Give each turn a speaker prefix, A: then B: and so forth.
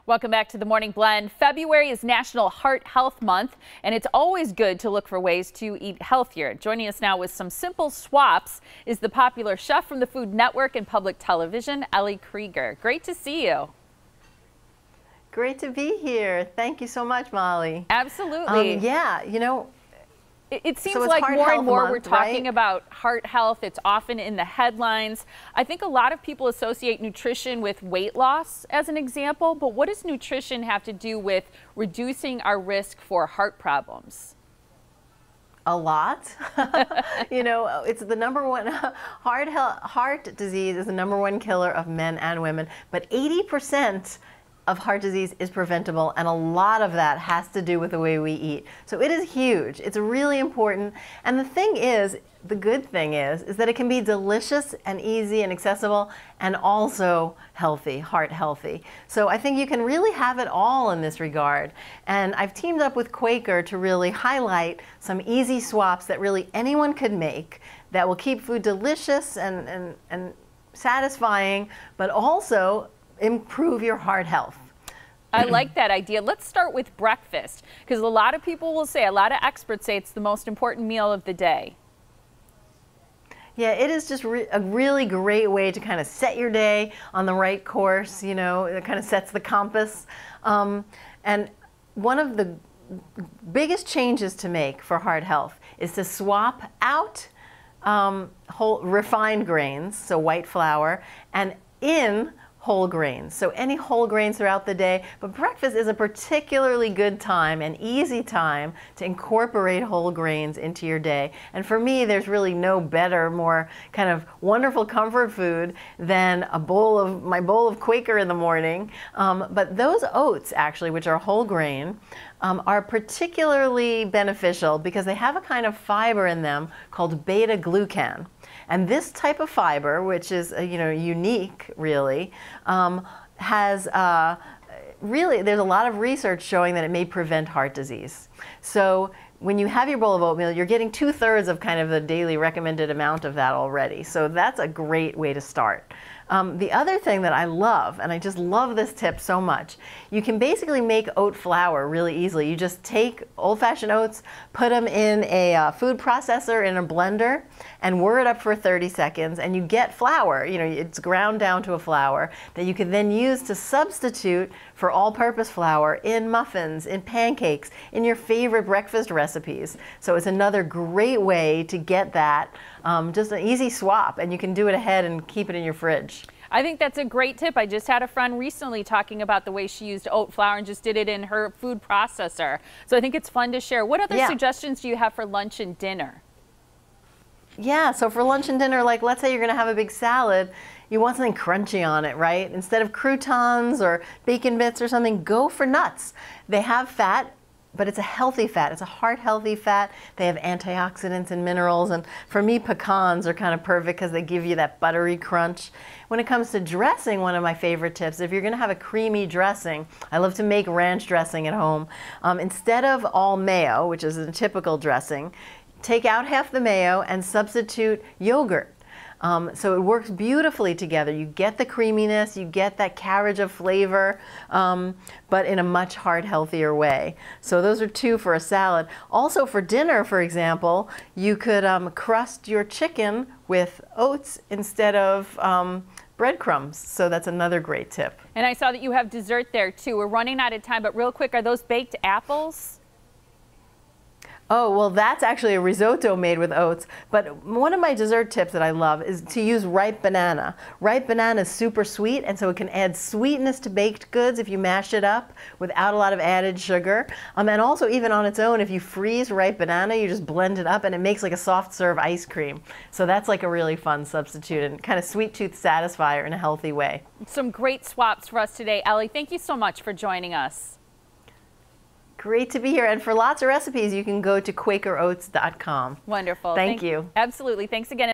A: Welcome back to the Morning Blend. February is National Heart Health Month, and it's always good to look for ways to eat healthier. Joining us now with some simple swaps is the popular chef from the Food Network and public television, Ellie Krieger. Great to see you.
B: Great to be here. Thank you so much, Molly.
A: Absolutely.
B: Yeah, you know,
A: it seems like more and more we're talking about heart health. It's often in the headlines. I think a lot of people associate nutrition with weight loss as an example, but what does nutrition have to do with reducing our risk for heart problems?
B: A lot. You know, it's the #1 heart disease is the #1 killer of men and women, but 80% of heart disease is preventable, and a lot of that has to do with the way we eat. So it is huge. It's really important. And the thing is, the good thing is that it can be delicious and easy and accessible and also healthy, heart healthy. So I think you can really have it all in this regard. And I've teamed up with Quaker to really highlight some easy swaps that really anyone could make that will keep food delicious and satisfying, but also improve your heart health.
A: I like that idea. Let's start with breakfast, because a lot of people will say, a lot of experts say it's the most important meal of the day.
B: Yeah, it is just a really great way to kind of set your day on the right course. You know, it kind of sets the compass. And one of the biggest changes to make for heart health is to swap out whole refined grains, so white flour, and in whole grains. So any whole grains throughout the day, but breakfast is a particularly good time and easy time to incorporate whole grains into your day. And for me, there's really no better, more kind of wonderful comfort food than my bowl of Quaker in the morning. But those oats, actually, which are whole grain, are particularly beneficial because they have a kind of fiber in them called beta glucan. And this type of fiber, which is unique, really, has there's a lot of research showing that it may prevent heart disease. So when you have your bowl of oatmeal, you're getting 2/3 of kind of the daily recommended amount of that already. So that's a great way to start. The other thing that I love, and I just love this tip so much, you can basically make oat flour really easily. You just take old-fashioned oats, put them in a food processor in a blender, and whir it up for 30 seconds, and you get flour. You know, it's ground down to a flour that you can then use to substitute for all-purpose flour in muffins, in pancakes, in your favorite breakfast recipes. So it's another great way to get that, just an easy swap, and you can do it ahead and keep it in your fridge.
A: I think that's a great tip. I just had a friend recently talking about the way she used oat flour and just did it in her food processor. So I think it's fun to share. What other suggestions do you have for lunch and dinner?
B: Yeah, so for lunch and dinner, like let's say you're going to have a big salad, you want something crunchy on it, right? Instead of croutons or bacon bits or something, go for nuts. They have fat, but it's a healthy fat. It's a heart-healthy fat. They have antioxidants and minerals, and for me, pecans are kind of perfect because they give you that buttery crunch. When it comes to dressing, one of my favorite tips, if you're going to have a creamy dressing, I love to make ranch dressing at home. Instead of all mayo, which is a typical dressing, take out half the mayo and substitute yogurt. So it works beautifully together. You get the creaminess, you get that carriage of flavor, but in a much healthier way. So those are two for a salad. Also for dinner, for example, you could crust your chicken with oats instead of breadcrumbs. So that's another great tip.
A: And I saw that you have dessert there too. We're running out of time, but real quick, are those baked apples?
B: Oh, well, that's actually a risotto made with oats. But one of my dessert tips that I love is to use ripe banana. Ripe banana is super sweet, and so it can add sweetness to baked goods if you mash it up without a lot of added sugar. And also, even on its own, if you freeze ripe banana, you just blend it up, and it makes like a soft serve ice cream. So that's like a really fun substitute and kind of sweet tooth satisfier in a healthy way. Some
A: great swaps for us today. Ellie, thank you so much for joining us.
B: Great to be here. And for lots of recipes, you can go to QuakerOats.com.
A: Wonderful.
B: Thank you.
A: Absolutely. Thanks again.